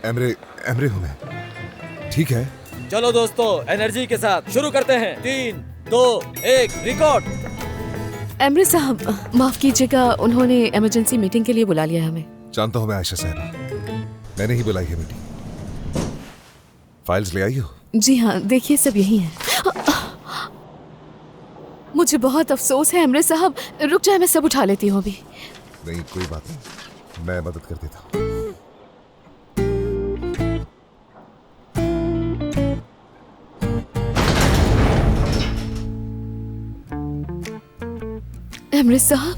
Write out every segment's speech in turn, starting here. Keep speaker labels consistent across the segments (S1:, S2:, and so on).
S1: Emre Emre हूँ मैं। ठीक है,
S2: चलो दोस्तों, एनर्जी के साथ शुरू करते हैं। 3, 2, 1, रिकॉर्ड।
S3: एमरे साहब, माफ कीजिएगा, उन्होंने इमरजेंसी मीटिंग के लिए बुला लिया है हमें।
S1: जानता हूँ मैं आयशा साहब, मैंने ही बुलाई है मीटिंग। फाइल्स ले आई हो?
S3: जी हाँ, देखिए सब यही है। मुझे बहुत अफसोस है एमरे साहब, रुक जाए मैं सब उठा लेती हूँ अभी।
S1: नहीं, कोई बात नहीं, मैं मदद कर देता हूँ।
S3: एमरे साहब,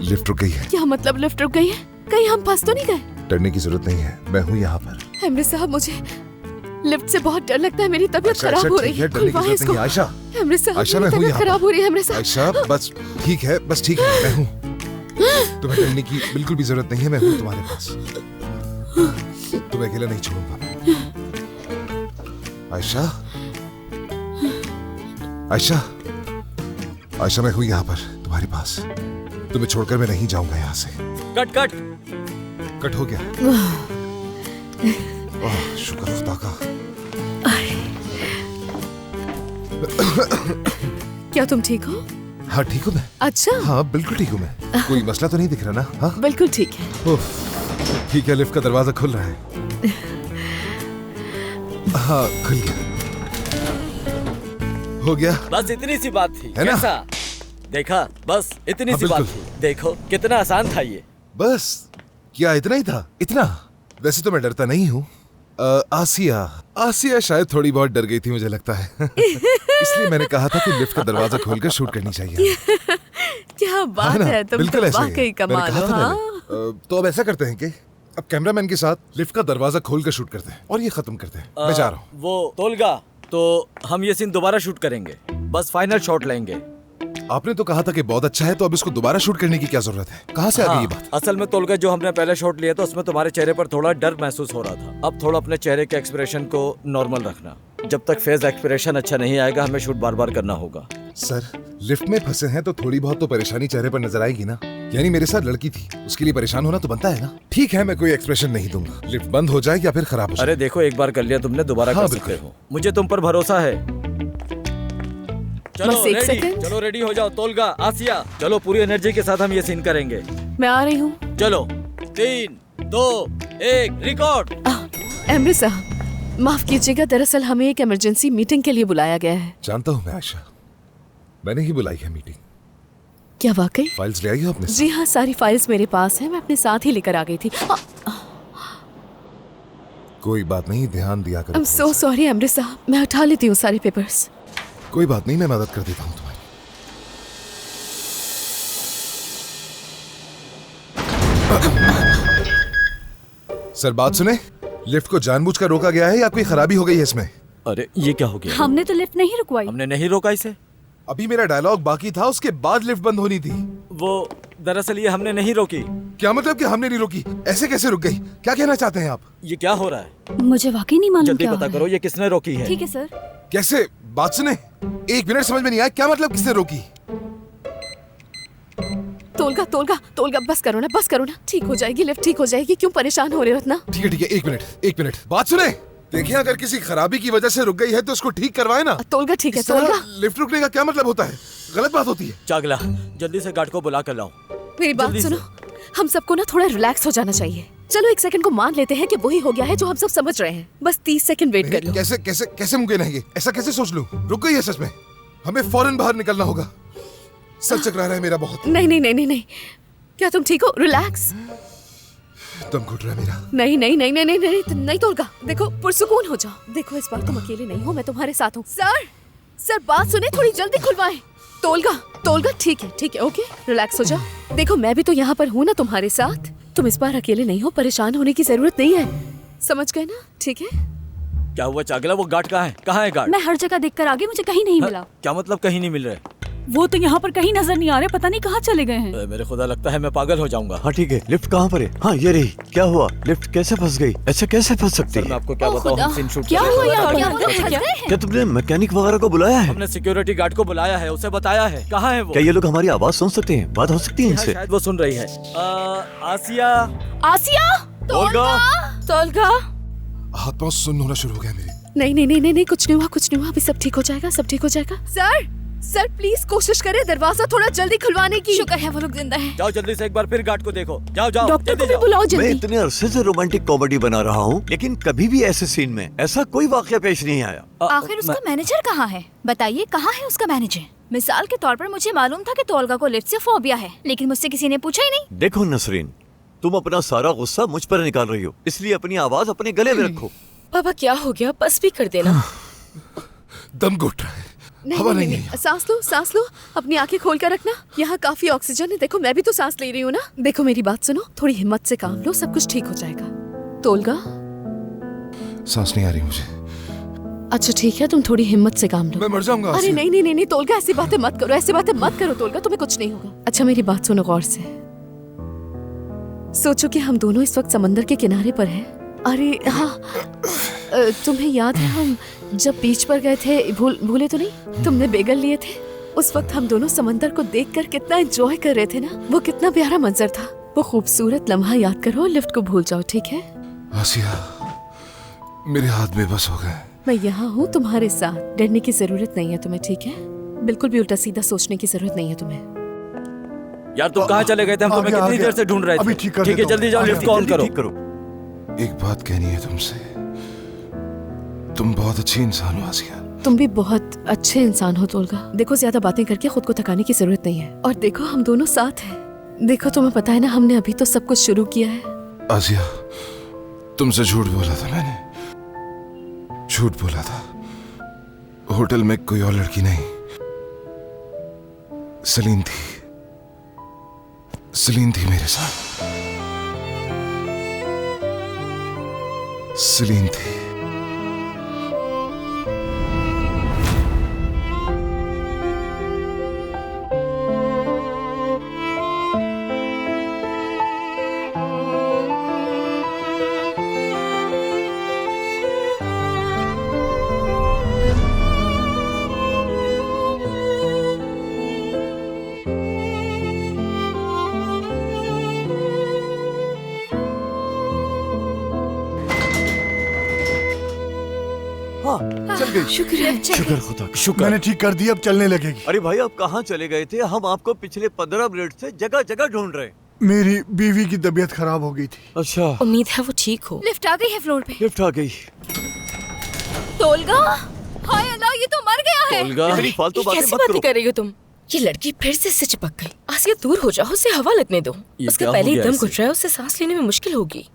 S1: लिफ्ट रुक गई है।
S3: क्या मतलब लिफ्ट रुक गई है? कहीं हम फंस तो नहीं गए?
S1: डरने की जरूरत नहीं है, मैं हूँ यहाँ पर।
S3: एमरे साहब, मुझे लिफ्ट से बहुत डर लगता है, मेरी तबीयत
S1: अच्छा,
S3: खराब हो रही
S1: ठीक
S3: है।
S1: डरने की
S3: खुलवाएं
S1: जरूरत नहीं
S3: इसको।
S1: है आयशा।
S3: एमरे साहब,
S1: आयशा,
S3: मेरी
S1: मैं हूँ
S3: तबीयत
S1: यहाँ
S3: खराब
S1: पर।
S3: हो रही है एमरे साहब।
S1: आयशा, बस ठीक है, बस ठीक है, मैं हूँ। तुम्हें डरने की बिल्कुल भी जरूरत नहीं है, मैं हूँ तुम्हारे पास। तुम्हें अकेला नहीं छोड़ूंगा। आयशा, आयशा, आयशा, मैं हूँ यहाँ पर तुम्हारे पास। तुम्हें छोड़कर मैं नहीं जाऊंगा यहाँ से।
S2: Cut cut.
S1: कट हो गया। ओह, शुक्र खुदा का।
S3: क्या तुम ठीक हो?
S1: हाँ ठीक हूँ मैं।
S3: अच्छा,
S1: हाँ बिल्कुल ठीक हूँ मैं। कोई मसला तो नहीं दिख रहा ना? हाँ
S3: बिल्कुल ठीक है।
S1: उफ, ठीक है, लिफ्ट का दरवाजा खुल रहा है। हाँ खुल गया। हो गया।
S2: बस इतनी सी बात थी,
S1: है ना?
S2: कैसा? देखा, बस इतनी
S1: हाँ,
S2: सी बात
S1: बिल्कुल।
S2: थी। देखो कितना आसान था ये।
S1: बस क्या इतना ही था? इतना? वैसे तो मैं डरता नहीं हूँ। आसिया आसिया शायद थोड़ी बहुत डर गई थी, मुझे लगता है। इसलिए मैंने कहा था कि लिफ्ट का दरवाजा खोलकर शूट करनी चाहिए।
S3: क्या बात
S1: ना?
S3: है, तुम
S1: बिल्कुल
S3: तो
S1: ऐसे ही है।
S3: वाकई
S1: मैंने
S3: कमाल
S1: कहा
S3: हो।
S1: था
S3: हाँ?
S1: मैंने। तो अब ऐसा करते हैं कि अब कैमरामैन के साथ लिफ्ट का दरवाजा खोलकर शूट करते हैं और ये खत्म करते हैं। मैं जा रहा हूँ।
S2: वो तोलगा, तो हम ये सीन दोबारा शूट करेंगे। बस फाइनल शॉट लेंगे।
S1: आपने तो कहा था कि बहुत अच्छा है, तो अब इसको दोबारा शूट करने की क्या जरूरत है? कहाँ से आ गई ये बात?
S2: असल में तोलगा, जो हमने पहले शॉट लिया था उसमें तुम्हारे चेहरे पर थोड़ा डर महसूस हो रहा था। अब थोड़ा अपने चेहरे के एक्सप्रेशन को नॉर्मल रखना। जब तक फेस एक्सप्रेशन अच्छा नहीं आएगा, हमें शूट बार बार करना होगा।
S1: सर, लिफ्ट में फंसे हैं तो थोड़ी बहुत तो परेशानी चेहरे पर नजर आएगी ना। यानी मेरे साथ लड़की थी, उसके लिए परेशान होना तो बनता है ना। ठीक है, मैं कोई एक्सप्रेशन नहीं दूंगा। लिफ्ट बंद हो जाए या फिर खराब हो जाए।
S2: अरे देखो, एक बार कर लिया तुमने, दोबारा
S1: हाँ,
S2: कर सकते
S1: बिल्कुल।
S2: हो। मुझे तुम पर भरोसा है। चलो
S3: बस एक
S2: रेडी,
S3: सेकंड।
S2: चलो रेडी हो जाओ। तोलगा, आसिया, चलो पूरी एनर्जी के साथ हम ये सीन करेंगे।
S3: मैं आ रही हूँ।
S2: चलो 3, 2, 1, रिकॉर्ड।
S3: एमरे साहब, माफ कीजिएगा, दरअसल हमें एक इमरजेंसी मीटिंग के लिए बुलाया गया है।
S1: जानता हूँ मैं आयशा, मैंने ही बुलाई है मीटिंग।
S3: क्या वाकई?
S1: फाइल्स ले आई हो अपने साथ?
S3: जी हाँ, सारी फाइल्स मेरे पास हैं, मैं अपने साथ ही लेकर आ गई थी।
S1: कोई बात नहीं, ध्यान दिया
S3: आई
S1: करो।
S3: एम सो सॉरी एमरे साहब, मैं उठा लेती हूँ सारे पेपर्स।
S1: कोई बात नहीं, मैं मदद कर देता हूँ तुम्हारी। सर बात सुने, लिफ्ट को जानबूझकर रोका गया है या कोई खराबी हो गई है इसमें?
S2: अरे ये क्या हो गया?
S4: हमने तो लिफ्ट नहीं रुकवाई।
S2: हमने नहीं रोका इसे।
S1: अभी मेरा डायलॉग बाकी था, उसके बाद लिफ्ट बंद होनी थी।
S2: वो दरअसल ये हमने नहीं रोकी।
S1: क्या मतलब कि हमने नहीं रोकी? ऐसे कैसे रुक गई? क्या कहना चाहते हैं आप?
S2: ये क्या हो रहा है?
S4: मुझे वाकई नहीं मालूम
S2: जल्दी
S4: क्या
S2: पता
S4: हो रहा
S2: करो, ये किसने रोकी है?
S4: है। ठीक है सर।
S1: कैसे? बात सुने, एक मिनट समझ में नहीं आया, क्या मतलब किसने रोकी?
S3: तोलगा तोलगा तोलगा, बस करो ना, बस करो ना, ठीक हो जाएगी लिफ्ट, ठीक हो जाएगी। क्यों परेशान हो रहे हो इतना?
S1: ठीक है, एक मिनट, बात सुने। देखिए, अगर किसी खराबी की वजह से रुक गई है तो उसको ठीक करवाए ना।
S3: तोलगा ठीक है,
S1: इस तरह
S3: तोलगा।
S1: लिफ्ट रुकने का क्या मतलब होता है? गलत बात होती है।
S2: चागला, जल्दी से गार्ड को बुला कर लाओ।
S3: मेरी बात
S2: जल्दी
S3: सुनो, हम सबको ना थोड़ा रिलैक्स हो जाना चाहिए। चलो एक सेकंड को मान लेते हैं कि वही हो गया है जो हम सब समझ रहे हैं। बस 30 सेकंड वेट कर लो।
S1: कैसे कैसे कैसे मुमकिन है ये? ऐसा कैसे सोच लूं? रुक गई है सच में? हमें फौरन बाहर निकलना होगा। सर चकरा रहा है मेरा बहुत।
S3: नहीं नहीं नहीं नहीं नहीं, क्या तुम ठीक हो? रिलैक्स।
S1: दम घुट रहा है मेरा।
S3: नहीं नहीं नहीं नहीं नहीं नहीं नहीं तोलगा, देखो पुरसुकून हो जाओ। देखो इस बार तुम अकेले नहीं हो, मैं तुम्हारे साथ हूँ। सर सर बात सुने, थोड़ी जल्दी खुलवाएं। तोलगा तोलगा, ठीक है ओके, रिलैक्स हो जाओ। देखो मैं भी तो यहाँ पर हूँ ना तुम्हारे साथ। तुम इस बार अकेले नहीं हो, परेशान होने की जरूरत नहीं है, समझ गए ना? ठीक है।
S2: क्या हुआ चागला? वो गार्ड कहाँ है? कहाँ है गार्ड?
S4: मैं हर जगह देखकर आ गई, मुझे कहीं नहीं मिला।
S2: क्या मतलब कहीं नहीं मिल रहा है?
S4: वो तो यहाँ पर कहीं नजर नहीं आ रहे, पता नहीं कहाँ चले गए हैं।
S2: मेरे खुदा लगता है मैं पागल हो जाऊंगा।
S5: हाँ ठीक है, लिफ्ट कहाँ पर है? हाँ ये रही। क्या हुआ? लिफ्ट कैसे फंस गई? ऐसा कैसे फंस सकती
S2: सर मैं
S5: है?
S2: आपको क्या बताऊं, हम सीन शूट
S4: क्या
S2: कर रहे
S4: हुआ
S2: थे।
S4: यहाँ पर?
S3: क्या
S4: अंदर है क्या?
S5: क्या तुमने मैकेनिक वगैरह को बुलाया है?
S2: हमने सिक्योरिटी गार्ड को बुलाया है, उसे बताया है। कहाँ है वो?
S5: क्या ये लोग हमारी आवाज सुन सकते हैं? बात हो सकती है
S2: हाँ,
S5: इनसे?
S2: शायद वो सुन रही है। आसिया।
S4: आसिया,
S5: तोलगा।
S3: तोलगा।
S1: हाथ पांव सुन्न होना शुरू हो गया मेरे।
S3: नहीं नहीं नहीं नहीं नहीं, कुछ नहीं हुआ, कुछ नहीं हुआ, अभी सब ठीक हो जाएगा, सब ठीक हो जाएगा। सर सर प्लीज कोशिश करें दरवाजा थोड़ा जल्दी खुलवाने की। शुक्र है वो लोग जिंदा हैं।
S2: जाओ जल्दी से एक बार फिर गार्ड को देखो। जाओ जाओ
S3: डॉक्टर को
S2: जल्दी
S3: भी
S2: जाओ।
S3: बुलाओ
S5: मैं
S3: जल्दी।
S5: इतने अरसे से रोमांटिक कॉमेडी बना रहा हूँ, लेकिन कभी भी ऐसे सीन में ऐसा कोई वाकया पेश नहीं आया।
S6: आखिर उसका मैनेजर कहाँ है? बताइए कहाँ है उसका मैनेजर? मिसाल के तौर पर मुझे मालूम था कि तोलगा को लिफ्ट से फोबिया है, लेकिन मुझसे किसी ने पूछा ही नहीं।
S5: देखो नसरीन, तुम अपना सारा गुस्सा मुझ पर निकाल रही हो, इसलिए अपनी आवाज अपने गले में रखो।
S7: पापा क्या हो गया? बस भी कर देना।
S1: दम घुट रहा है,
S3: नहीं
S1: हवा
S3: नहीं
S1: नहीं
S3: नहीं,
S1: है।
S3: सांस लो, अपनी आंखें खोल कर रखना। यहाँ काफी ऑक्सीजन है, देखो मैं भी तो सांस ले रही हूँ ना। देखो मेरी बात सुनो, थोड़ी हिम्मत से काम लो, सब कुछ ठीक हो जाएगा। तोलगा,
S1: सांस नहीं आ रही मुझे,
S3: अच्छा ठीक है, तुम थोड़ी हिम्मत से काम लो।
S1: मैं मर जाऊंगा।
S3: अरे
S1: आसिया।
S3: नहीं नहीं नहीं नहीं तोलगा, ऐसी बातें मत करो, ऐसी बातें मत करो तोलगा, तुम्हें कुछ नहीं होगा। अच्छा मेरी बात सुनो गौर से। सोचो कि हम दोनों इस वक्त समंदर के किनारे पर हैं। अरे हाँ, तुम्हें याद है हम जब बीच पर गए थे, भूले तो नहीं? तुमने बेगल लिए थे। उस वक्त हम दोनों समंदर को देखकर कितना एंजॉय कर रहे थे ना, वो कितना प्यारा मंजर था। वो खूबसूरत लम्हा याद करो, लिफ्ट को भूल जाओ, ठीक है?
S1: आसिया, मेरे हाथ बेबस हो गए।
S3: मैं यहाँ हूँ तुम्हारे साथ, डरने की जरूरत नहीं है तुम्हें, ठीक है? बिल्कुल भी उल्टा सीधा सोचने की जरूरत नहीं है तुम्हें।
S2: यार तुम कहाँ चले गए थे? हम
S1: आ
S2: तुम्हें
S1: गया,
S2: कितनी
S1: आ गया।
S2: देर से ढूंढ रहे थे।
S1: अभी ठीक कर
S2: ठीक है,
S1: देता हूँ।
S2: जल्दी जाओ,
S1: आ
S2: लिफ्ट
S1: गया,
S2: को ऑन करो।
S5: ठीक करो।
S1: एक बात कहनी है तुमसे, तुम बहुत अच्छी इंसान हो आसिया।
S3: तुम भी बहुत अच्छे इंसान हो तोलगा। देखो ज्यादा बातें करके खुद को थकाने की जरूरत नहीं है, और देखो हम दोनों साथ हैं। देखो तुम्हें पता है ना, हमने अभी तो सब कुछ शुरू किया है।
S1: आसिया, तुमसे झूठ बोला था मैंने, झूठ बोला था। होटल में कोई और लड़की नहीं, सलीन थी, सलीन थी मेरे साथ, सलीन थी।
S5: हाँ चल गई।
S6: शुक्र है,
S5: शुक्र खुदा का।
S2: शुक्र।
S8: मैंने ठीक कर दी, अब चलने लगेगी।
S5: अरे भाई, आप कहाँ चले गए थे? हम आपको पिछले 15 मिनट से जगह जगह ढूंढ रहे हैं।
S8: मेरी बीवी की तबीयत खराब हो गई थी।
S5: अच्छा,
S7: उम्मीद है वो ठीक हो।
S6: लिफ्ट आ गई है फ्लोर पे।
S5: लिफ्ट आ गई।
S6: तोलगा, हाय अल्लाह, ये तो मर गया है।
S2: तोलगा,
S5: इतनी फालतू
S7: ये
S5: बातें
S7: कैसी
S5: मत
S7: बातें
S5: करो।
S7: कर रही हो तुम? ये लड़की फिर से इससे चिपक गई। आसिया दूर हो जाओ, उसे हवा लगने दो।
S2: ये
S7: उसका
S2: क्या
S7: पहले
S2: हो
S7: ही
S2: गया
S7: दम
S2: इसे?
S7: घुट रहा है, उसे सांस लेने में मुश्किल होगी।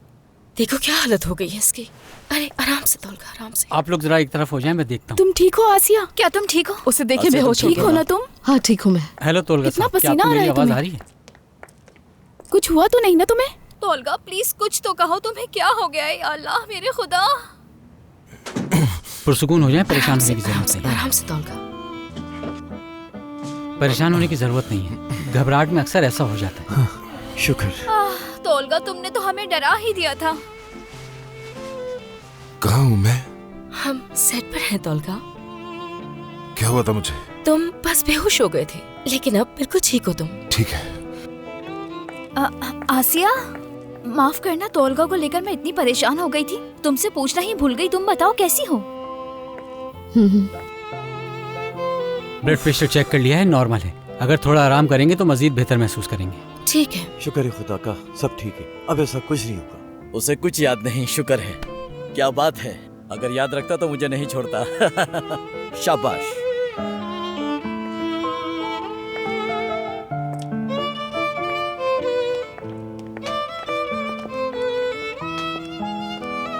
S7: देखो क्या हालत हो गई है इसकी। अरे आराम से तोलगा, आराम से।
S9: आप लोग जरा एक तरफ हो जाएं, मैं देखता हूँ।
S4: तुम ठीक हो आसिया?
S6: क्या तुम ठीक हो?
S3: उसे देखे
S2: अच्छा,
S3: बेहोश
S2: तुम
S3: हो
S4: ठीक हो
S3: गया।
S4: ना तुम?
S3: हाँ ठीक हूँ मैं।
S9: हेलो तोलगा
S4: कितना
S9: साहब, क्या
S4: पसीना
S9: आपको
S4: आ रहा
S9: मेरी
S4: है
S9: आवाज
S4: तुम्हें?
S9: आ रही है?
S4: कुछ हुआ तो नहीं ना तुम्हें?
S6: तोलगा प्लीज कुछ तो कहो, तुम्हें क्या हो गया है? या अल्लाह मेरे खुदा।
S9: पुरसुकून हो जाएं, परेशान होने की
S7: आराम
S9: जरूरत
S7: से,
S9: नहीं
S7: आराम से तोलगा।
S9: है। परेशान होने की जरूरत नहीं है, घबराहट में अक्सर ऐसा हो जाता है।
S5: शुक्र।
S6: तोलगा तुमने तो हमें डरा ही दिया था।
S1: कहाँ हूँ मैं?
S7: हम सेट पर हैं तोलगा।
S1: क्या हुआ था मुझे?
S7: तुम बस बेहोश हो गए थे, लेकिन अब बिल्कुल ठीक हो तुम।
S1: ठीक है।
S6: आसिया, माफ करना, तोलगा को लेकर मैं इतनी परेशान हो गई थी, तुमसे पूछना ही भूल गई। तुम बताओ कैसी हो?
S9: ब्लड प्रेशर चेक कर लिया है, नॉर्मल है। अगर थोड़ा आराम करेंगे तो मजीद बेहतर महसूस करेंगे।
S7: ठीक है।
S5: शुक्र है खुदा का, सब ठीक है। अब ऐसा कुछ नहीं होगा।
S2: उसे कुछ याद नहीं, शुक्र है। क्या बात है, अगर याद रखता तो मुझे नहीं छोड़ता। शाबाश।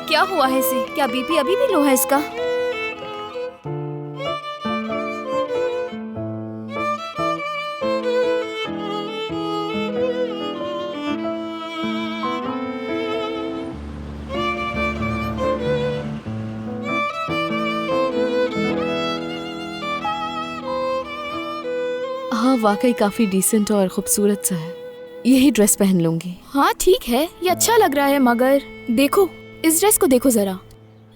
S6: क्या हुआ है इसे? क्या बीपी अभी भी लो है इसका?
S3: हाँ वाकई काफी डिसेंट और खूबसूरत सा है, यही ड्रेस पहन लूंगी।
S4: हाँ ठीक है, ये अच्छा लग रहा है, मगर देखो इस ड्रेस को देखो जरा।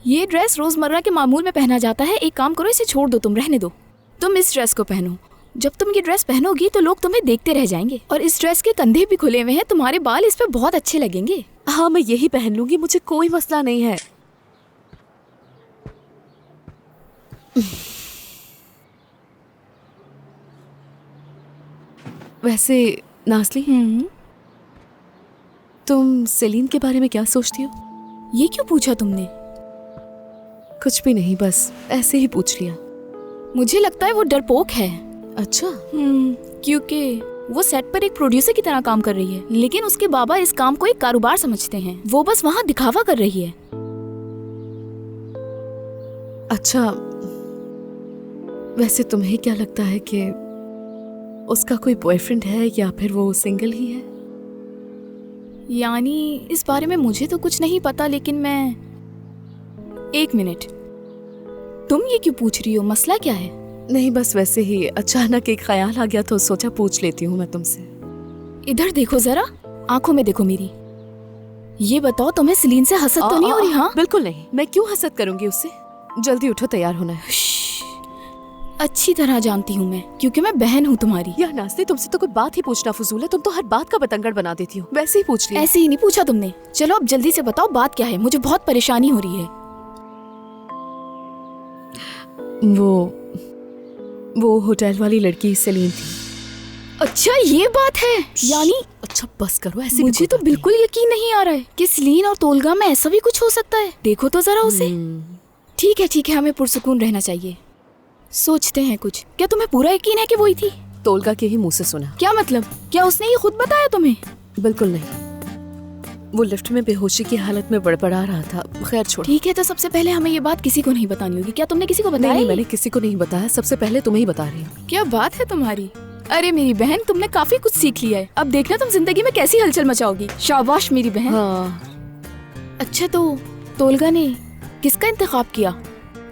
S4: ये ड्रेस रोजमर्रा के मामूल में पहना जाता है। एक काम करो, इसे छोड़ दो, तुम रहने दो। तुम इस ड्रेस को पहनो। जब तुम ये ड्रेस पहनोगी तो लोग तुम्हें देखते रह जाएंगे। और इस ड्रेस के कंधे भी खुले हुए हैं, तुम्हारे बाल इस पे बहुत अच्छे लगेंगे।
S3: हाँ मैं यही पहन लूंगी, मुझे कोई मसला नहीं है। वैसे नाज़ली, तुम सेलीन के बारे में क्या सोचती हो?
S4: ये क्यों पूछा तुमने?
S3: कुछ भी नहीं, बस ऐसे ही पूछ लिया।
S4: मुझे लगता है वो डरपोक है।
S3: अच्छा।
S4: क्योंकि वो सेट पर एक प्रोड्यूसर की तरह काम कर रही है, लेकिन उसके बाबा इस काम को एक कारोबार समझते हैं। वो बस वहाँ दिखावा कर रही है।
S3: अच्छा, वैसे तुम्हें क्या लगता है कि उसका कोई बॉयफ्रेंड है या फिर वो सिंगल ही है?
S4: यानी इस बारे में मुझे तो कुछ नहीं पता, लेकिन मैं... एक मिनट, तुम ये क्यों पूछ रही हो? मसला क्या है?
S3: नहीं, बस वैसे ही अचानक एक ख्याल आ गया तो सोचा पूछ लेती हूँ मैं तुमसे।
S4: इधर देखो जरा, आंखों में देखो मेरी। ये बताओ, तुम्हें सेलीन से हसद तो नहीं हो रही? हाँ
S3: बिल्कुल नहीं, मैं क्यों हसद करूंगी उससे। जल्दी उठो, तैयार होना है।
S4: अच्छी तरह जानती हूँ मैं, क्योंकि मैं बहन हूँ तुम्हारी।
S3: यार नाज़ली, तुमसे तो कोई बात ही पूछना फजूल है। तुम तो हर बात का बतंगड़ बना देती हो। वैसे ही पूछ लिया।
S4: ऐसे ही नहीं पूछा तुमने। चलो अब जल्दी से बताओ, बात क्या है? मुझे बहुत परेशानी हो रही है।
S3: वो होटल वाली लड़की सेलीन थी।
S4: अच्छा ये बात है? यानी
S3: अच्छा बस करो, ऐसे
S4: मुझे तो बिल्कुल यकीन नहीं आ रहा है कि सेलीन और तोलगा में ऐसा भी कुछ हो सकता है। देखो तो जरा उसे। ठीक है, हमें पुरसुकून रहना चाहिए। सोचते हैं कुछ। क्या तुम्हें पूरा यकीन है कि वही थी?
S3: तोलगा के ही मुंह से सुना।
S4: क्या मतलब? क्या उसने ये खुद बताया तुम्हें?
S3: बिल्कुल नहीं, वो लिफ्ट में बेहोशी की हालत में बड़बड़ा रहा था। खैर छोड़ो।
S4: ठीक है, तो सबसे पहले हमें ये बात किसी को नहीं बतानी होगी। क्या तुमने किसी को बताया?
S3: नहीं, मैंने किसी को नहीं बताया। सबसे पहले तुम्हें ही बता रही हूँ।
S4: क्या बात है तुम्हारी? अरे मेरी बहन, तुमने काफी कुछ सीख लिया है। अब देखना तुम जिंदगी में कैसी हलचल मचाओगी। शाबाश मेरी बहन।
S3: हाँ।
S4: अच्छा, तो तोलगा ने किसका इंतखाब किया?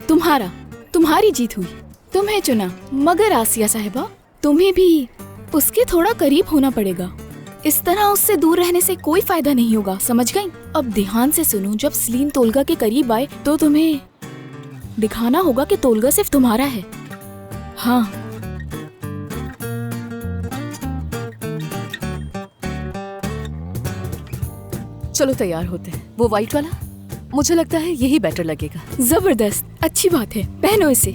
S4: तुम्हारा। तुम्हारी जीत हुई, तुम्हें चुना। मगर आसिया साहिबा, तुम्हें भी उसके थोड़ा करीब होना पड़ेगा। इस तरह उससे दूर रहने से कोई फायदा नहीं होगा, समझ गई? अब ध्यान से सुनो, जब सेलीन तोलगा के करीब आए तो तुम्हें दिखाना होगा कि तोलगा सिर्फ तुम्हारा है। हाँ।
S3: चलो तैयार होते हैं। वो वाइट वाला, मुझे लगता है यही बेटर लगेगा।
S4: जबरदस्त, अच्छी बात है, पहनो इसे।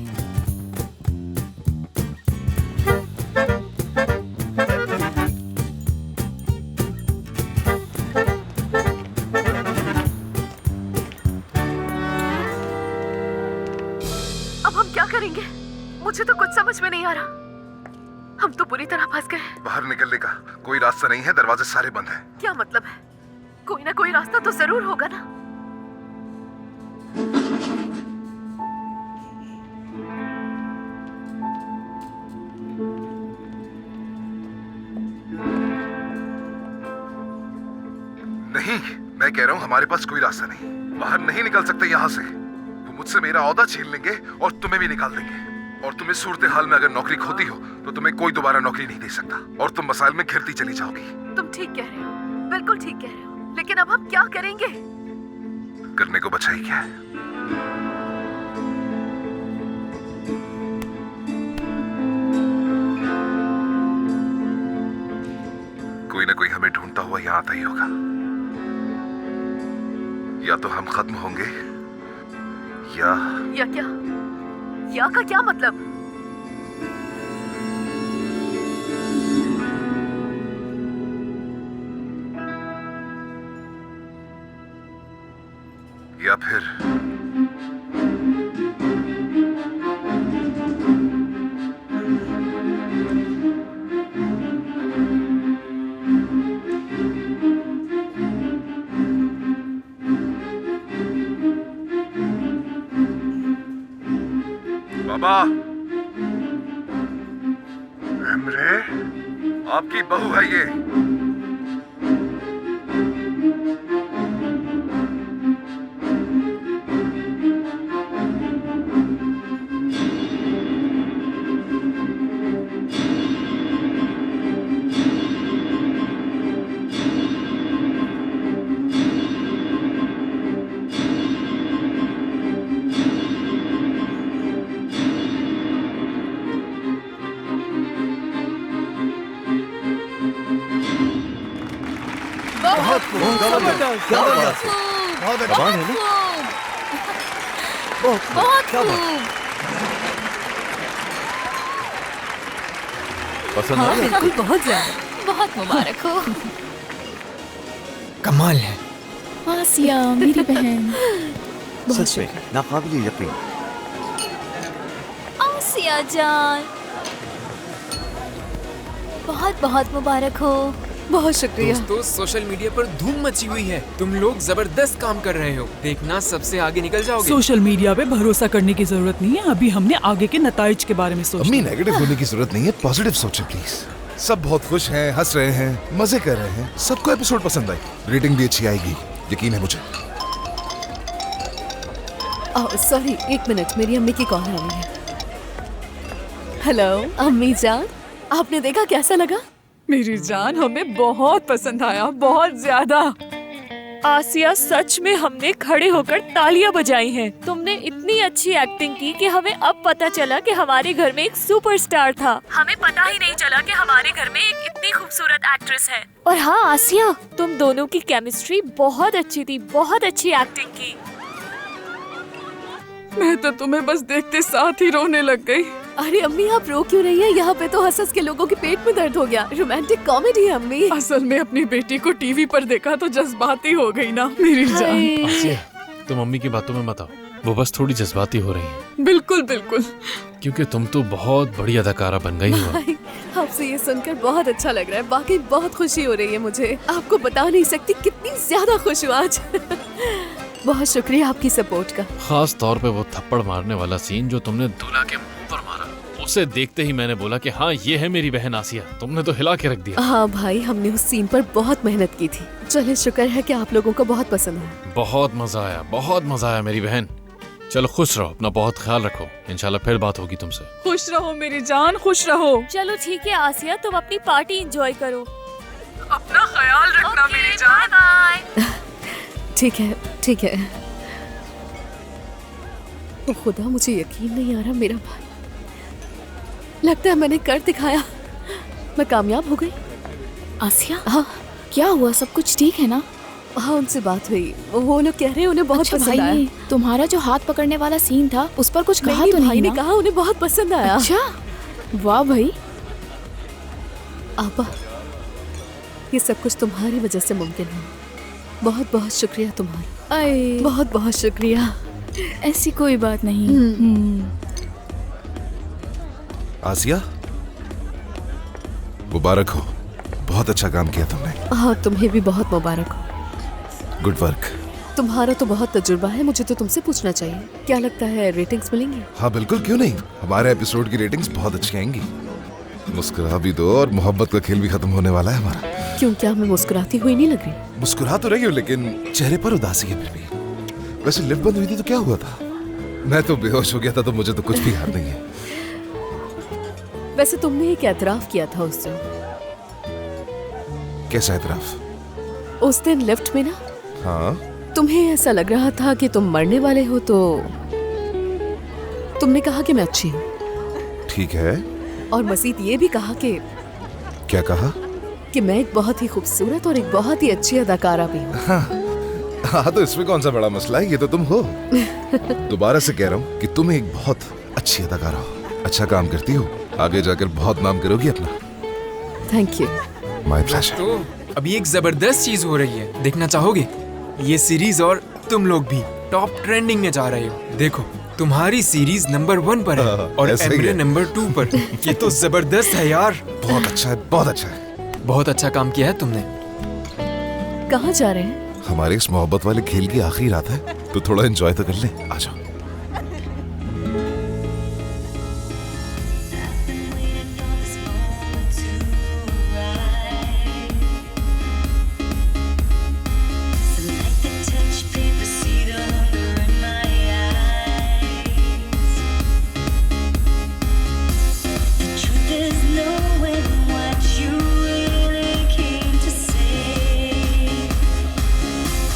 S3: अब हम क्या करेंगे? मुझे तो कुछ समझ में नहीं आ रहा। हम तो पूरी तरह फंस गए।
S1: बाहर निकलने का कोई रास्ता नहीं है, दरवाजे सारे बंद हैं।
S3: क्या मतलब है? कोई ना कोई रास्ता तो जरूर होगा ना।
S1: नहीं, मैं कह रहा हूँ हमारे पास कोई रास्ता नहीं। बाहर नहीं निकल सकते यहाँ से। वो मुझसे मेरा औहदा छीन लेंगे और तुम्हें भी निकाल देंगे। और तुम इस सूरत हाल में अगर नौकरी खोती हो तो तुम्हें कोई दोबारा नौकरी नहीं दे सकता और तुम मसाइल में घिरती चली जाओगी।
S3: तुम ठीक कह रहे हो, बिल्कुल ठीक कह रहे हो। लेकिन अब हम क्या करेंगे?
S1: करने को बचा ही क्या है? कोई ना कोई हमें ढूंढता हुआ यहाँ आता ही होगा। या तो हम खत्म होंगे या
S3: क्या? या का क्या मतलब?
S1: या फिर बाबा, एमरे, आपकी बहू है ये।
S8: बहुत खूब,
S5: जबरदस्त, क्या बात है?
S8: बहुत अच्छा।
S5: कमाल है ना?
S6: बहुत
S5: क्या बात?
S6: खूब।
S5: पसंद
S3: हाँ
S5: आई आपको?
S3: बिल्कुल, बहुत ज्यादा।
S6: बहुत मुबारक हो।
S10: कमाल है।
S4: आसिया मेरी बहन।
S5: सच में नाकाबिले यकीन।
S6: आसिया जान, बहुत बहुत मुबारक हो।
S3: बहुत शुक्रिया।
S10: दोस्तों सोशल मीडिया पर धूम मची हुई है, तुम लोग जबरदस्त काम कर रहे हो, देखना सबसे आगे निकल जाओगे।
S11: सोशल मीडिया पे भरोसा करने की जरूरत नहीं है, अभी हमने आगे के नताइज के बारे में सोचा।
S1: अम्मी नेगेटिव होने की जरूरत नहीं है, पॉजिटिव सोचें प्लीज। सब बहुत खुश हैं, हंस रहे हैं, मजे कर रहे हैं, सबको एपिसोड पसंद आई, रेटिंग भी अच्छी आएगी, यकीन है मुझे।
S3: सॉरी, एक मिनट, मेरी अम्मी की कॉल आ रही है। हेलो अम्मी जान, आपने देखा कैसा लगा?
S11: मेरी जान, हमें बहुत पसंद आया, बहुत ज्यादा।
S7: आसिया, सच में हमने खड़े होकर तालियां बजाई हैं। तुमने इतनी अच्छी एक्टिंग की कि हमें अब पता चला कि हमारे घर में एक सुपरस्टार था। हमें पता ही नहीं चला कि हमारे घर में एक इतनी खूबसूरत एक्ट्रेस है। और हाँ आसिया, तुम दोनों की केमिस्ट्री बहुत अच्छी थी, बहुत अच्छी एक्टिंग की।
S11: मैं तो तुम्हें बस देखते साथ ही रोने लग गई।
S3: अरे अम्मी, आप रो क्यों रही हैं? यहाँ पे तो हंस हंस के लोगों के पेट में दर्द हो गया। रोमांटिक कॉमेडी है अम्मी।
S11: असल में अपनी बेटी को टीवी पर देखा तो जज्बाती हो गई ना मेरी जान।
S12: आसिया, तुम मम्मी की बातों में मत आओ, वो बस थोड़ी जज्बाती हो रही हैं।
S11: बिल्कुल बिल्कुल,
S12: क्योंकि तुम तो बहुत बड़ी अदाकारा बन गई हो।
S3: भाई, आपसे ये सुनकर बहुत अच्छा लग रहा है, वाकई बहुत खुशी हो रही है मुझे। आपको बता नहीं सकती कितनी ज्यादा खुश हूँ आज। बहुत शुक्रिया आपकी सपोर्ट का।
S12: खास तौर पे वो थप्पड़ मारने वाला सीन जो तुमने दूल्हा के मुंह पर मारा, उसे देखते ही मैंने बोला कि हाँ ये है मेरी बहन आसिया। तुमने तो हिला के रख दिया।
S3: हाँ भाई, हमने उस सीन पर बहुत मेहनत की थी। चले, शुक्र है कि आप लोगों को बहुत पसंद आया।
S12: बहुत मजा आया, बहुत मजा आया मेरी बहन। चलो खुश रहो, अपना बहुत ख्याल रखो, इंशाल्लाह फिर बात होगी तुमसे।
S11: खुश रहो मेरी जान, खुश रहो।
S7: चलो ठीक है आसिया, तुम अपनी पार्टी एंजॉय करो।
S11: अपना ख्याल रखना मेरी जान।
S7: बाय।
S3: ठीक है, ठीक है। तो खुदा, मुझे यकीन नहीं आ रहा, मेरा भाई, लगता है मैंने कर दिखाया। मैं कामयाब हो गई।
S4: आसिया,
S3: हाँ
S4: क्या हुआ? सब कुछ ठीक है ना?
S3: हाँ, उनसे बात हुई, वो लोग कह रहे हैं उन्हें बहुत
S4: अच्छा
S3: पसंद
S4: भाई
S3: आया।
S4: ने तुम्हारा जो हाथ पकड़ने वाला सीन था उस पर कुछ कहा
S3: नहीं,
S4: तो
S3: भाई
S4: नहीं
S3: ने
S4: ना?
S3: कहा उन्हें बहुत पसंद आया।
S4: अच्छा, वाह भाई।
S3: आपा, ये सब कुछ तुम्हारी वजह से मुमकिन है। बहुत बहुत शुक्रिया तुम्हारा।
S4: अरे
S3: बहुत बहुत शुक्रिया।
S4: ऐसी कोई बात नहीं।
S1: आसिया, मुबारक हो, बहुत अच्छा काम किया तुमने।
S3: हाँ, तुम्हें भी बहुत मुबारक हो।
S1: Good work.
S3: तुम्हारा तो बहुत तजुर्बा है, मुझे तो तुमसे पूछना चाहिए। क्या लगता है रेटिंग्स मिलेंगी?
S1: हाँ बिल्कुल, क्यों नहीं। हमारे एपिसोड की रेटिंग्स बहुत अच्छी आएंगी। मुस्कुरा भी दो, और मोहब्बत का खेल भी खत्म होने वाला है हमारा।
S3: क्यों, क्या मैं मुस्कुराती हुई नहीं लग रही?
S1: मुस्कुरा तो रही हो, लेकिन चेहरे पर उदासी है फिर भी। वैसे लिफ्ट बंद हुई थी तो क्या हुआ था? मैं तो बेहोश हो गया था, तो मुझे तो कुछ भी याद नहीं है।
S3: वैसे तुमने एक एतराफ किया था उस दिन।
S1: कैसा एतराफ?
S3: उस दिन लिफ्ट में ना,
S1: हाँ,
S3: तुम्हें ऐसा लग रहा था कि तुम मरने वाले हो, तो तुमने कहा कि मैं अच्छी हूँ।
S1: ठीक है।
S3: और मजीद ये भी कहा कि
S1: क्या कहा?
S3: कि मैं एक बहुत ही खूबसूरत और एक बहुत ही अच्छी अदाकारा भी हूँ।
S1: हाँ, तो इसमें कौन सा बड़ा मसला है, ये तो तुम हो। दोबारा से कह रहा हूँ कि तुम एक बहुत अच्छी अदाकारा हो, अच्छा काम करती हो, आगे जाकर बहुत नाम करोगी अपना।
S3: Thank you.
S1: My pleasure.
S10: तो अभी एक जबरदस्त चीज हो रही है, देखना चाहोगे? ये सीरीज और तुम लोग भी टॉप ट्रेंडिंग में जा रहे हो। देखो, तुम्हारी सीरीज नंबर 1 पर है और
S1: ऐसा ही
S10: एम्ब्रे
S1: है।
S10: नंबर 2 पर। ये तो जबरदस्त है यार।
S1: बहुत अच्छा है, बहुत अच्छा है।
S10: बहुत अच्छा काम किया है तुमने।
S3: कहाँ जा रहे हैं?
S1: हमारे इस मोहब्बत वाले खेल की आखिरी रात है, तो थोड़ा एंजॉय तो कर ले। आ जाओ।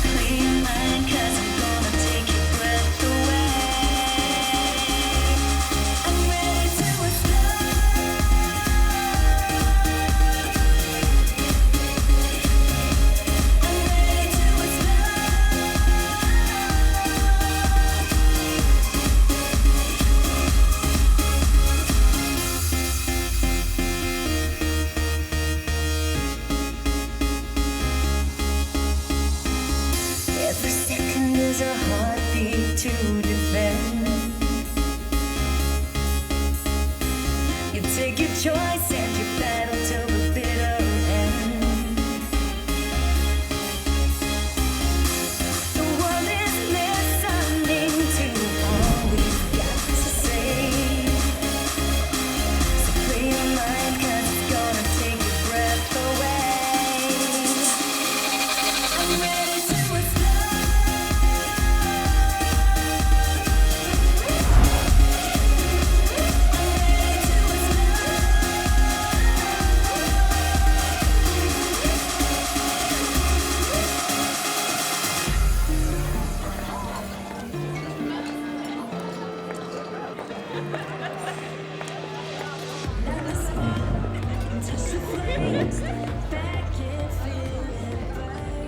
S13: Clean mind, 'cause I'm gonna take your breath away. choice and you battle till the bitter end. The world is listening to all we've got to say. So free your mind 'cause it's gonna take your breath away. I'm ready to explode.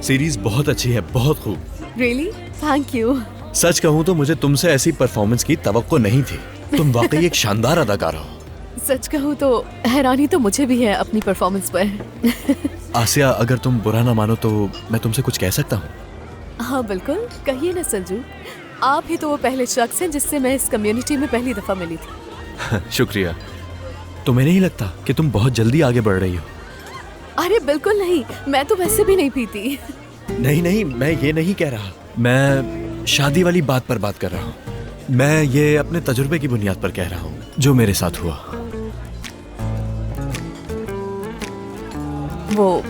S14: Series बहुत अच्छी है, बहुत खूब।
S3: Really thank you.
S14: सच कहूँ तो मुझे तुमसे ऐसी परफॉर्मेंस की तवक्को नहीं थी। तुम वाकई एक शानदार अदाकार हो।
S3: सच कहूँ तो हैरानी तो मुझे भी है अपनी परफॉर्मेंस पर।
S14: आसिया, अगर तुम बुरा ना मानो तो मैं तुमसे कुछ कह सकता हूँ?
S3: हाँ बिल्कुल, कहिए ना संजू। आप ही तो वो पहले शख्स हैं जिससे मैं इस कम्युनिटी में पहली दफा मिली थी।
S14: शुक्रिया। तुम्हें नहीं लगता कि तुम बहुत जल्दी आगे बढ़ रही हो?
S3: अरे बिल्कुल नहीं, मैं तो वैसे भी नहीं पीती।
S14: नहीं नहीं, मैं ये नहीं कह रहा। मैं शादी वाली बात पर बात कर रहा हूँ। मैं ये अपने तजुर्बे की बुनियाद पर कह रहा हूँ, जो मेरे साथ हुआ।
S3: वो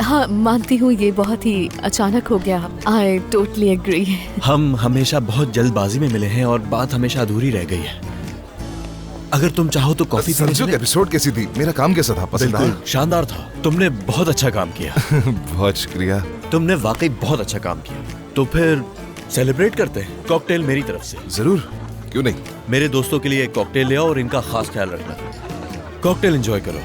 S3: हाँ, मानती हूँ ये बहुत ही अचानक हो गया। I totally agree.
S14: हम हमेशा बहुत जल्दबाजी में मिले हैं और बात हमेशा अधूरी रह गई है। अगर तुम चाहो तो कॉफी
S1: संजू की एपिसोड कैसी थी? मेरा काम कैसा था? पसंद आया?
S14: बिल्कुल शानदार था। तुमने बहुत अच्छा काम किया।
S1: बहुत शुक्रिया।
S14: तुमने वाकई बहुत अच्छा काम किया। तो फिर सेलिब्रेट करते हैं, कॉकटेल मेरी तरफ से।
S1: जरूर, क्यों नहीं।
S14: मेरे दोस्तों के लिए एक कॉकटेल ले आओ और इनका खास ख्याल रखना। कॉकटेल एंजॉय करो।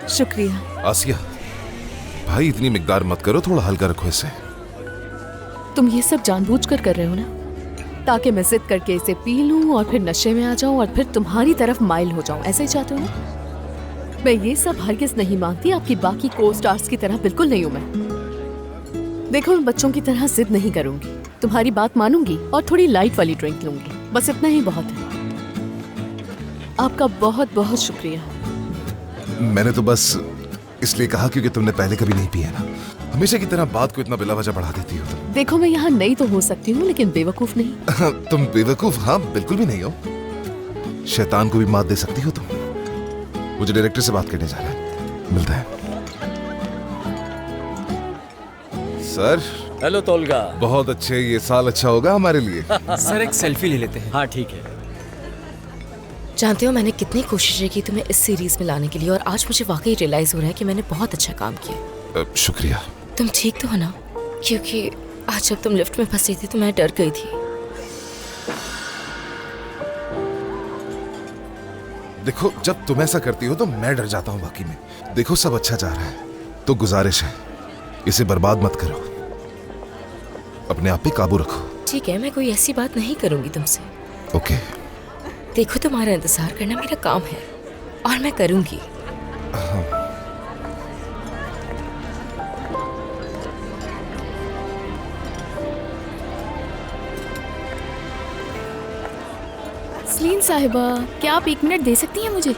S3: शुक्रिया।
S1: आसिया, भाई इतनी मिकदार मत करो, थोड़ा हल्का रखो इसे।
S3: तुम ये सब जानबूझकर कर रहे हो ना, ताकि मैं जिद करके इसे पी लूं और फिर नशे में आ जाऊं और फिर तुम्हारी तरफ माइल हो जाऊं, ऐसे ही चाहते हो ना? मैं ये सब हरगिज नहीं मानती। आपकी बाकी को स्टार्स की तरह बिल्कुल नहीं हूं मैं। देखो, मैं बच्चों की तरह जिद नहीं करूंगी, तुम्हारी बात मानूंगी और थोड़ी लाइट वाली ड्रिंक लूंगी, बस इतना ही बहुत है। आपका बहुत बहुत शुक्रिया।
S1: मैंने तो बस इसलिए कहा क्योंकि तुमने पहले कभी नहीं पिया ना। हमेशा की तरह बात को इतना बिला वजह बढ़ा देती हो तुम।
S3: देखो, मैं यहाँ नई तो हो सकती हूँ लेकिन बेवकूफ नहीं।
S1: तुम बेवकूफ हाँ बिल्कुल भी नहीं हो। शैतान को भी मात दे सकती हो तुम। मुझे डायरेक्टर से बात करने जाना है, मिलता है। सर।
S2: हेलो तोलगा।
S1: बहुत अच्छे, ये साल अच्छा होगा हमारे लिए।
S10: सर एक सेल्फी ले लेते हैं।
S2: हाँ ठीक है।
S15: जानते हो मैंने कितनी कोशिशें की तुम्हें इस सीरीज में लाने के लिए, और आज मुझे वाकई रियलाइज हो रहा है कि मैंने बहुत अच्छा काम किया।
S1: शुक्रिया।
S15: तुम ठीक तो हो ना? क्योंकि आज जब तुम लिफ्ट में फंसी थी तो मैं डर गई थी।
S1: देखो, जब तुम ऐसा करती हो तो मैं डर जाता हूँ बाकी में। देखो, सब अच्छा जा रहा है तो गुजारिश है, इसे बर्बाद मत करो। अपने आप पे काबू रखो।
S15: ठीक है, मैं कोई ऐसी बात नहीं करूंगी तुमसे।
S1: ओके।
S15: देखो, तुम्हारा इंतजार करना मेरा काम है और मैं करूंगी।
S4: सलीन साहिबा, क्या आप 1 मिनट दे सकती हैं मुझे?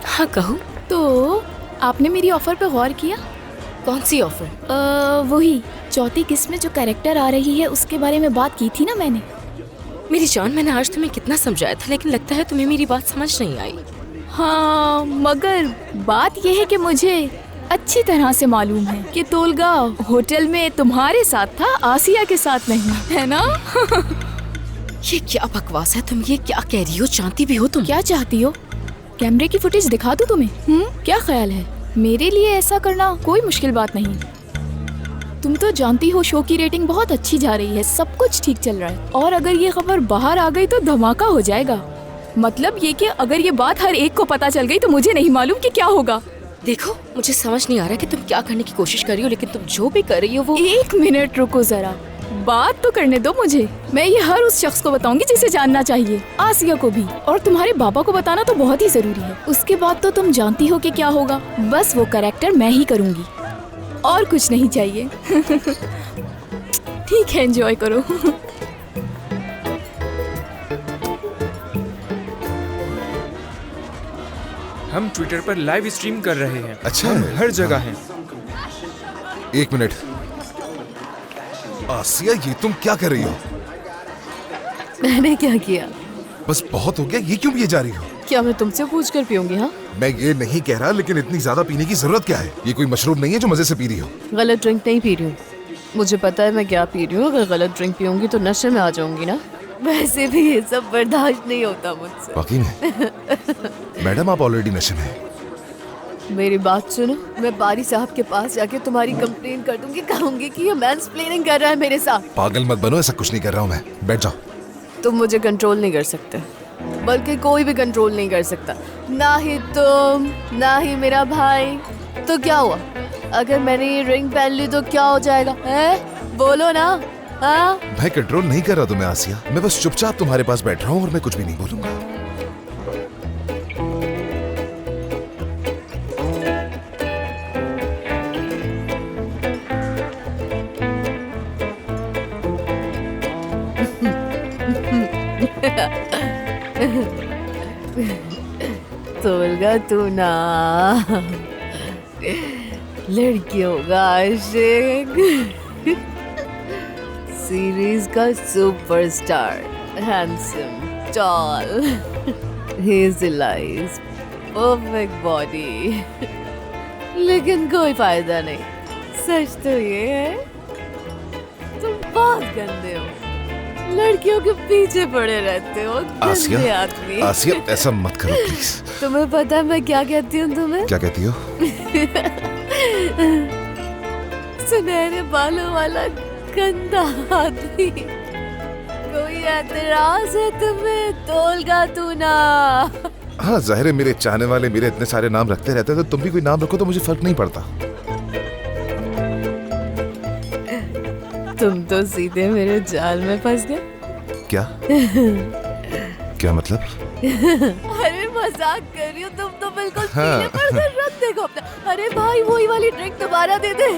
S15: हाँ कहो।
S4: तो आपने मेरी ऑफर पे गौर किया?
S15: कौन सी ऑफर?
S4: वही चौथी किस्त में जो कैरेक्टर आ रही है उसके बारे में बात की थी ना मैंने।
S15: मेरी जान, मैंने आज तुम्हें कितना समझाया था लेकिन लगता है तुम्हें मेरी बात समझ नहीं आई।
S4: हाँ, मगर बात यह है कि मुझे अच्छी तरह से मालूम है कि तोलगा होटल में तुम्हारे साथ था, आसिया के साथ नहीं, है ना?
S15: ये क्या बकवास है? तुम ये क्या कह रही हो? जानती भी हो तुम?
S4: क्या चाहती हो? कैमरे की फुटेज दिखा दूं तुम्हें? क्या ख्याल है? मेरे लिए ऐसा करना कोई मुश्किल बात नहीं। तुम तो जानती हो शो की रेटिंग बहुत अच्छी जा रही है, सब कुछ ठीक चल रहा है, और अगर ये खबर बाहर आ गई तो धमाका हो जाएगा। मतलब ये कि अगर ये बात हर एक को पता चल गई तो मुझे नहीं मालूम कि क्या होगा।
S15: देखो, मुझे समझ नहीं आ रहा कि तुम क्या करने की कोशिश कर रही हो, लेकिन तुम जो भी कर रही हो वो।
S4: 1 मिनट रुको जरा, बात तो करने दो मुझे। मैं ये हर उस शख्स को बताऊंगी जिसे जानना चाहिए, आसिया को भी, और तुम्हारे बाबा को बताना तो बहुत ही जरूरी है। उसके बाद तो तुम जानती हो कि क्या होगा, बस वो कैरेक्टर मैं ही करूंगी। और कुछ नहीं चाहिए। ठीक है, एंजॉय करो।
S10: हम ट्विटर पर लाइव स्ट्रीम कर रहे हैं।
S1: अच्छा,
S10: हम हर जगह हैं।
S1: एक मिनट, आसिया ये तुम क्या कर रही हो?
S3: मैंने क्या किया?
S1: बस बहुत हो गया, ये क्यों पिए जा रही हो?
S3: क्या मैं तुमसे पूछ कर पीऊंगी? हाँ,
S1: मैं ये नहीं कह रहा, लेकिन इतनी ज्यादा पीने की जरूरत क्या है? ये कोई मशरूब नहीं है जो मजे से पी रही हो।
S3: गलत ड्रिंक नहीं पी रही हूँ, मुझे पता है मैं क्या पी रही हूँ। अगर गलत ड्रिंक पीऊंगी तो नशे में आ जाऊंगी ना। वैसे भी ये सब बर्दाश्त नहीं होता मुझसे।
S1: वाकई में? मैडम आप ऑलरेडी नशे में हैं।
S3: मेरी बात सुनो, मैं बारी साहब के पास जाके तुम्हारी कंप्लेन कर दूंगी, कहूंगी कि ये मैंसप्लेनिंग कर रहा है मेरे साथ।
S1: पागल मत बनो, ऐसा कुछ नहीं कर रहा हूँ मैं। बैठ जाओ।
S3: तुम मुझे कंट्रोल नहीं कर सकते, बल्कि कोई भी कंट्रोल नहीं कर सकता, ना ही तुम ना ही मेरा भाई। तो क्या हुआ अगर मैंने ये रिंग पहन ली तो क्या हो जाएगा? है बोलो ना। हाँ,
S1: भाई कंट्रोल नहीं कर रहा तुम्हें आसिया, मैं बस चुपचाप तुम्हारे पास बैठ रहा हूँ और मैं कुछ भी नहीं बोलूंगा।
S3: तोलगा तू ना लड़कियों का आशिक, सीरीज का superstar, handsome, tall, hazel eyes, perfect body, लेकिन कोई फायदा नहीं। सच तो ये है तुम बहुत गंदे हो, लड़कियों के पीछे पड़े रहते हो, गंदे आदमी।
S1: आसिया ऐसा मत करो प्लीज।
S3: तुम्हें पता है मैं क्या कहती हूँ तुम्हें?
S1: क्या कहती हो?
S3: सुनहरे बालों वाला गंदा आदमी। कोई एतराज है तुम्हें? तोलगा तू ना।
S1: हाँ जाहिर है, मेरे चाहने वाले मेरे इतने सारे नाम रखते रहते हैं, तो तुम भी कोई नाम रखो तो मुझे फर्क नहीं पड़ता।
S3: तुम तो सीधे मेरे जाल में फंस गए।
S1: क्या? क्या मतलब?
S3: अरे मजाक कर रही हूँ, तुम तो बिल्कुल पीले पड़ गए। रख देखो अपना। अरे भाई वही वाली ड्रिंक दोबारा दे दे।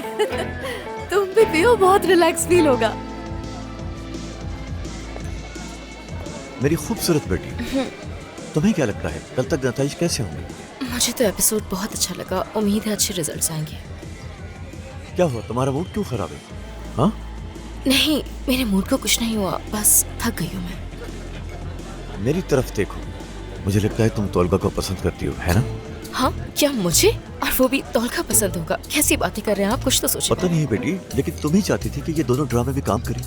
S3: तुम भी पियो, बहुत रिलैक्स फील होगा।
S5: मेरी खूबसूरत बेटी, तुम्हें क्या लगता है कल तक नतीजे कैसे होंगे?
S15: मुझे तो एपिसोड बहुत अच्छा लगा, उम्मीद है अच्छे रिजल्ट्स आएंगे।
S5: क्या हुआ, तुम्हारा मूड क्यों खराब है? हाँ?
S15: नहीं, मेरे मूड को कुछ नहीं हुआ, बस थक गई हूँ मैं।
S5: मेरी तरफ देखो, मुझे लगता है तुम तोलगा को पसंद करती हो, है ना?
S15: हाँ, क्या मुझे? और वो भी तोलगा पसंद होगा? कैसी बातें कर रहे हैं आप, कुछ तो सोचिए।
S5: पता नहीं बेटी, लेकिन तुम ही चाहती थी कि ये दोनों ड्रामे में काम करें।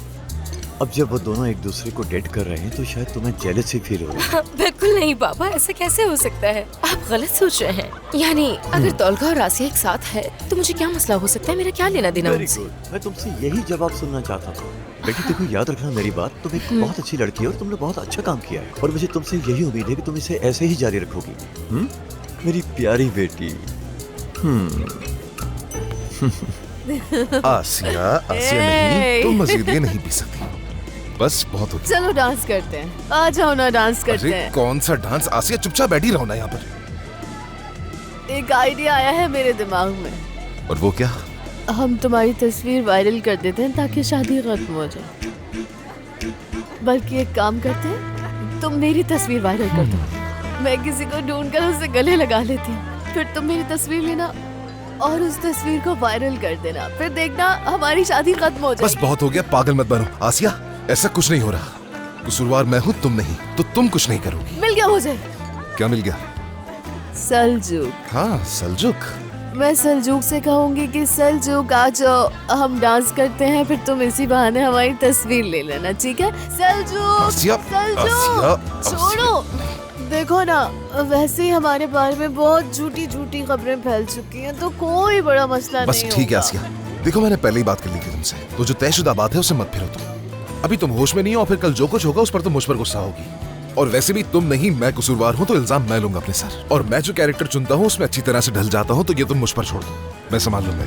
S5: अब जब वो दोनों एक दूसरे को डेट कर रहे हैं तो शायद तुम्हें जेलसी फील हो रही है।
S15: बिल्कुल नहीं पापा, ऐसा कैसे हो सकता है? आप गलत सोच रहे हैं। यानी अगर तोलगा और आसिया एक साथ है तो मुझे क्या मसला हो सकता है? मेरा क्या लेना देना उनसे?
S5: मैं तुमसे यही जवाब सुनना चाहता था। बेटी देखो, याद रखना मेरी बात, तुम एक बहुत अच्छी लड़की है और तुमने बहुत अच्छा काम किया है, और मुझे तुमसे यही उम्मीद है कि तुम इसे ऐसे ही जारी रखोगी। मेरी प्यारी बेटी।
S1: आसिया, आसिया नहीं, तुम मजीद ये नहीं पी सकती, बस बहुत हो गया।
S3: चलो डांस करते हैं, आ जाओ ना डांस करते
S1: अरे
S3: हैं।
S1: कौन सा डांस? आसिया चुपचाप बैठी रहो ना यहाँ पर।
S3: एक आइडिया आया है मेरे दिमाग में।
S1: और वो क्या?
S3: हम तुम्हारी तस्वीर वायरल कर देते हैं ताकि शादी खत्म हो जाए। बल्कि एक काम करते हैं, तुम मेरी तस्वीर वायरल कर दो, मैं किसी को ढूंढकर उसे गले लगा लेती हूँ, फिर तुम मेरी तस्वीर लेना और उस तस्वीर को वायरल कर देना, फिर देखना हमारी शादी खत्म हो जाएगी।
S1: बस बहुत हो गया, पागल मत बनो। आसिया ऐसा कुछ नहीं हो रहा, कसूरवार मैं हूँ तुम नहीं, तो तुम कुछ नहीं करोगी।
S3: मिल गया मुझे।
S1: क्या मिल गया?
S3: सलजुक।
S1: हाँ सलजुक।
S3: मैं सलजुक से कहूंगी कि सलजुक आ जाओ, हम डांस करते हैं, फिर तुम इसी बहाने हमारी तस्वीर ले लेना, ठीक है? सलजुक,
S1: आसिया,
S3: सलजुक, छोड़ो। देखो ना, वैसे ही हमारे बारे में बहुत झूठी झूठी खबरें फैल चुकी हैं, तो कोई बड़ा मसला
S1: बस
S3: नहीं
S1: ठीक है
S3: होगा।
S1: आसिया, देखो मैंने पहले ही बात कर ली थी तुमसे, तो जो तयशुदा बात है उसे मत फिरो तुम। अभी तुम होश में नहीं हो, और फिर कल जो कुछ होगा उस पर तुम मुझ पर गुस्सा होगी, और वैसे भी तुम नहीं मैं कसूरवार हूँ तो इल्जाम मैं लूंगा अपने सर, और मैं जो कैरेक्टर चुनता हूँ उसमें अच्छी तरह से ढल जाता हूँ, तो ये तुम मुझ पर छोड़ दो, मैं संभाल लूंगा।